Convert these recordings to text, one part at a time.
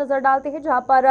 नजर डालते हैं, जहां पर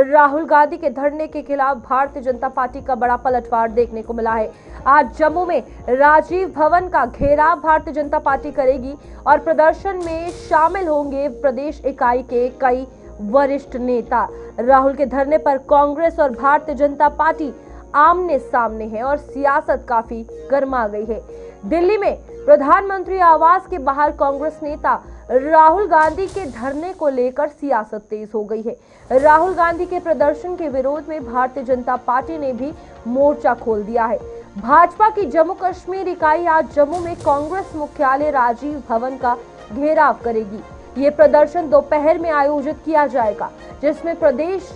राहुल गांधी के धरने के खिलाफ भारतीय जनता पार्टी का बड़ा पलटवार देखने को मिला है। आज जम्मू में राजीव भवन का घेराव भारतीय जनता पार्टी करेगी और प्रदर्शन में शामिल होंगे प्रदेश इकाई के कई वरिष्ठ नेता। राहुल के धरने पर कांग्रेस और भारतीय जनता पार्टी आमने सामने है और सियासत काफी गर्मा गई है। दिल्ली में प्रधानमंत्री आवास के बाहर कांग्रेस नेता राहुल गांधी के धरने को लेकर सियासत तेज हो गई है। राहुल गांधी के प्रदर्शन के विरोध में भारतीय जनता पार्टी ने भी मोर्चा खोल दिया है। भाजपा की जम्मू कश्मीर इकाई आज जम्मू में कांग्रेस मुख्यालय राजीव भवन का घेराव करेगी। ये प्रदर्शन दोपहर में आयोजित किया जाएगा, जिसमें प्रदेश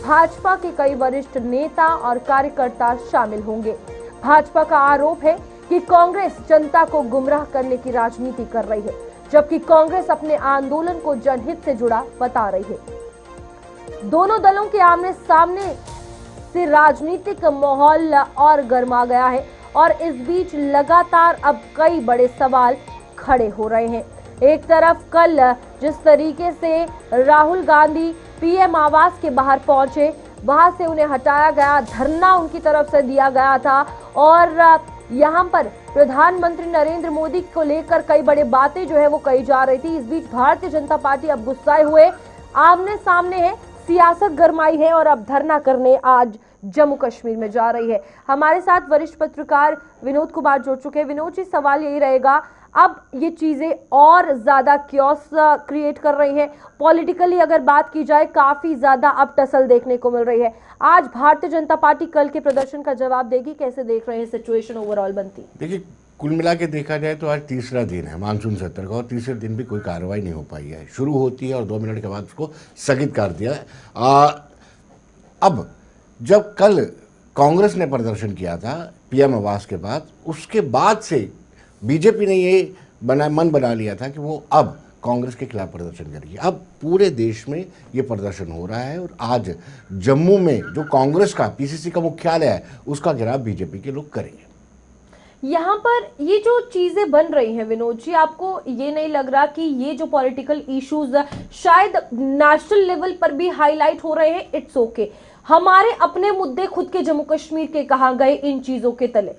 भाजपा के कई वरिष्ठ नेता और कार्यकर्ता शामिल होंगे। भाजपा का आरोप है कि कांग्रेस जनता को गुमराह करने की राजनीति कर रही है, जबकि कांग्रेस अपने आंदोलन को जनहित से जुड़ा बता रही है। दोनों दलों के आमने सामने से राजनीतिक माहौल और गर्मा गया है और इस बीच लगातार अब कई बड़े सवाल खड़े हो रहे हैं। एक तरफ कल जिस तरीके से राहुल गांधी पीएम आवास के बाहर पहुंचे, वहां से उन्हें हटाया गया, धरना उनकी तरफ से दिया गया था और यहाँ पर प्रधानमंत्री नरेंद्र मोदी को लेकर कई बड़ी बातें जो है वो कही जा रही थी। इस बीच भारतीय जनता पार्टी अब गुस्साए हुए आमने सामने है, सियासत गरमाई है और अब धरना करने आज जम्मू कश्मीर में जा रही है। हमारे साथ वरिष्ठ पत्रकार विनोद कुमार जुड़ चुके हैं। विनोद जी, सवाल यही रहेगा, अब ये चीजें और ज्यादा क्योस क्रिएट कर रही हैं। पॉलिटिकली अगर बात की जाए, काफी ज्यादा अब टसल देखने को मिल रही है। आज भारतीय जनता पार्टी कल के प्रदर्शन का जवाब देगी, कैसे देख रहे हैं सिचुएशन ओवरऑल बनती? देखिए, कुल मिला के देखा जाए तो आज तीसरा दिन है मानसून सत्र का और तीसरे दिन भी कोई कार्रवाई नहीं हो पाई है। शुरू होती है और 2 मिनट के बाद उसको स्थगित कर दिया। अब जब कल कांग्रेस ने प्रदर्शन किया था पीएम आवास के बाद, उसके बाद से बीजेपी ने ये मन बना लिया था कि वो अब कांग्रेस के खिलाफ प्रदर्शन करेगी। अब पूरे देश में ये प्रदर्शन हो रहा है और आज जम्मू में जो कांग्रेस का पीसीसी का मुख्यालय है उसका घेराव बीजेपी के लोग करेंगे। यहाँ पर ये जो चीजें बन रही हैं विनोद जी, आपको ये नहीं लग रहा कि ये जो पॉलिटिकल इश्यूज शायद नेशनल लेवल पर भी हाईलाइट हो रहे हैं? इट्स ओके, हमारे अपने मुद्दे खुद के जम्मू कश्मीर के कहाँ गए इन चीजों के तले?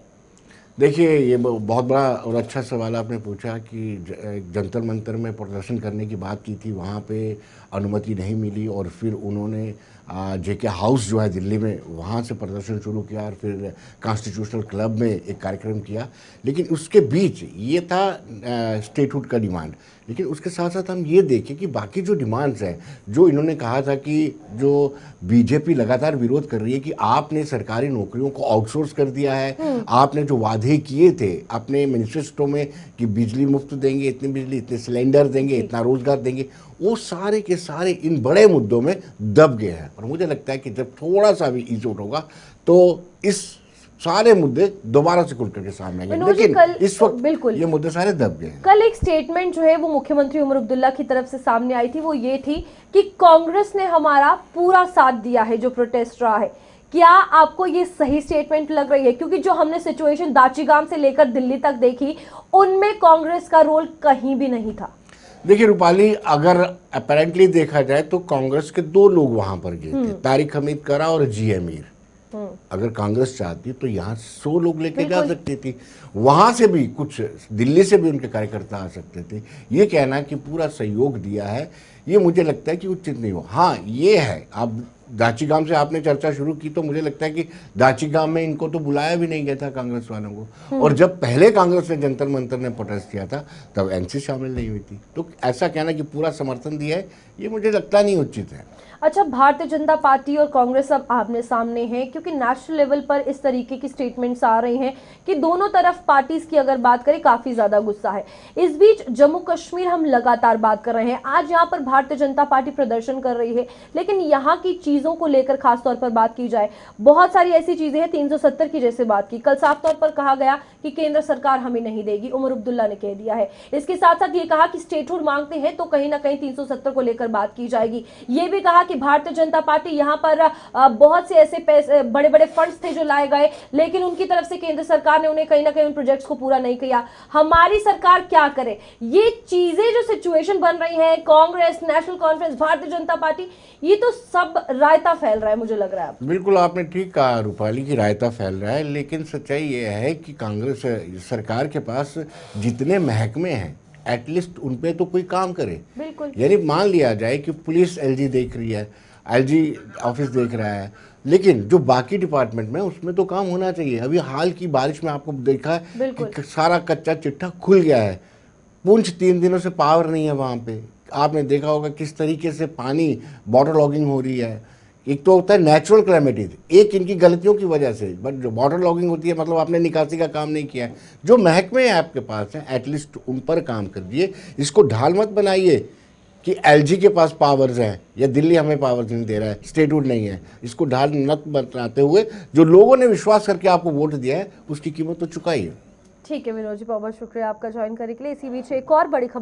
देखिए, ये बहुत बड़ा और अच्छा सवाल आपने पूछा कि जंतर मंतर में प्रदर्शन करने की बात की थी, वहाँ पे अनुमति नहीं मिली और फिर उन्होंने जेके हाउस जो है दिल्ली में, वहाँ से प्रदर्शन शुरू किया और फिर कॉन्स्टिट्यूशनल क्लब में एक कार्यक्रम किया। लेकिन उसके बीच ये था स्टेटहुड का डिमांड। लेकिन उसके साथ साथ हम ये देखें कि बाकी जो डिमांड्स हैं, जो इन्होंने कहा था कि जो बीजेपी लगातार विरोध कर रही है कि आपने सरकारी नौकरियों को आउटसोर्स कर दिया है, आपने जो वादे किए थे अपने मैनिफेस्टो में कि बिजली मुफ्त देंगे, इतनी बिजली, इतने सिलेंडर देंगे, इतना रोजगार देंगे, वो सारे के सारे इन बड़े मुद्दों में दब गए हैं। और मुझे लगता है कि जब थोड़ा सा भी ईज आउट होगा तो इस सारे मुद्दे दोबारा से खुल करके सामने आएंगे। लेकिन इस वक्त बिल्कुल ये मुद्दे सारे दब गए हैं। कल एक स्टेटमेंट जो है वो मुख्यमंत्री उमर अब्दुल्ला की तरफ से सामने आई थी, वो ये थी कि कांग्रेस ने हमारा पूरा साथ दिया है जो प्रोटेस्ट रहा है। क्या आपको ये सही स्टेटमेंट लग रही है? क्योंकि जो हमने सिचुएशन दाचीगाम से लेकर दिल्ली तक देखी, उनमें कांग्रेस का रोल कहीं भी नहीं था। देखिए रूपाली, अगर अपेरेंटली देखा जाए तो कांग्रेस के 2 लोग वहां पर गए थे, तारिक हमीद करा और जी अमीर। अगर कांग्रेस चाहती तो यहाँ 100 लोग लेके जा सकती थी, वहां से भी कुछ दिल्ली से भी उनके कार्यकर्ता आ सकते थे। ये कहना कि पूरा सहयोग दिया है, ये मुझे लगता है कि उचित नहीं हो। हाँ, ये है, अब दाचीगाम से आपने चर्चा शुरू की तो मुझे लगता है कि दाचीगाम में इनको तो बुलाया भी नहीं गया था कांग्रेस वालों को, और जब पहले कांग्रेस ने जंतर मंतर ने प्रोटेस्ट किया था तब एनसी शामिल नहीं हुई थी। तो ऐसा कहना कि पूरा समर्थन दिया है, ये मुझे लगता नहीं उचित है। अच्छा, भारतीय जनता पार्टी और कांग्रेस अब आमने सामने हैं, क्योंकि नेशनल लेवल पर इस तरीके की स्टेटमेंट्स आ रही हैं कि दोनों तरफ पार्टीज की अगर बात करें काफी ज्यादा गुस्सा है। इस बीच जम्मू कश्मीर हम लगातार बात कर रहे हैं, आज यहाँ पर भारतीय जनता पार्टी प्रदर्शन कर रही है, लेकिन यहाँ की चीजों को लेकर खासतौर पर बात की जाए, बहुत सारी ऐसी चीजें हैं। 370 की जैसे बात की, कल साफ तौर पर कहा गया कि केंद्र सरकार हमें नहीं देगी, उमर अब्दुल्ला ने कह दिया है। इसके साथ साथ ये कहा कि स्टेटहुड मांगते हैं तो कहीं ना कहीं 370 को लेकर बात की जाएगी। ये भी कहा कि भारतीय जनता पार्टी यहाँ पर बहुत से ऐसे पैसे, बड़े बड़े फंड्स थे जो लाए गए, लेकिन उनकी तरफ से केंद्र सरकार ने उन्हें कहीं ना कहीं उन प्रोजेक्ट्स को पूरा नहीं किया। हमारी सरकार क्या करे? ये चीजें जो सिचुएशन बन रही है, Congress, national conference, Bharatiya Janata party, ये तो सब रायता फैल रहा है, मुझे लग रहा है। बिल्कुल आपने ठीक कहा रूपाली की रायता फैल रहा है, लेकिन सच्चाई ये है कि कांग्रेस सरकार के पास जितने महकमे हैं एटलीस्ट उन पे तो कोई काम करे। बिल्कुल। यानी मान लिया जाए कि पुलिस एलजी देख रही है, एलजी ऑफिस देख रहा है, लेकिन जो बाकी डिपार्टमेंट में उसमें तो काम होना चाहिए। अभी हाल की बारिश में आपको देखा है कि सारा कच्चा चिट्ठा खुल गया है। पुंछ 3 दिनों से पावर नहीं है वहाँ पे। आपने देखा होगा किस तरीके से पानी वाटर लॉगिंग हो रही है। एक तो होता है नेचुरल क्लैमिटीज, एक इनकी गलतियों की वजह से, बट जो वाटर लॉगिंग होती है मतलब आपने निकासी का काम नहीं किया है। जो महकमे हैं आपके पास हैं एटलीस्ट उन पर काम कर दिए। इसको ढाल मत बनाइए कि एलजी के पास पावर्स हैं या दिल्ली हमें पावर्स नहीं दे रहा है, स्टेटहुड नहीं है। इसको ढाल मत बनाते हुए जो लोगों ने विश्वास करके आपको वोट दिया है उसकी कीमत तो चुकाइए। ठीक है विनोद जी, बहुत बहुत शुक्रिया आपका ज्वाइन करने के लिए। इसी बीच एक और बड़ी खबर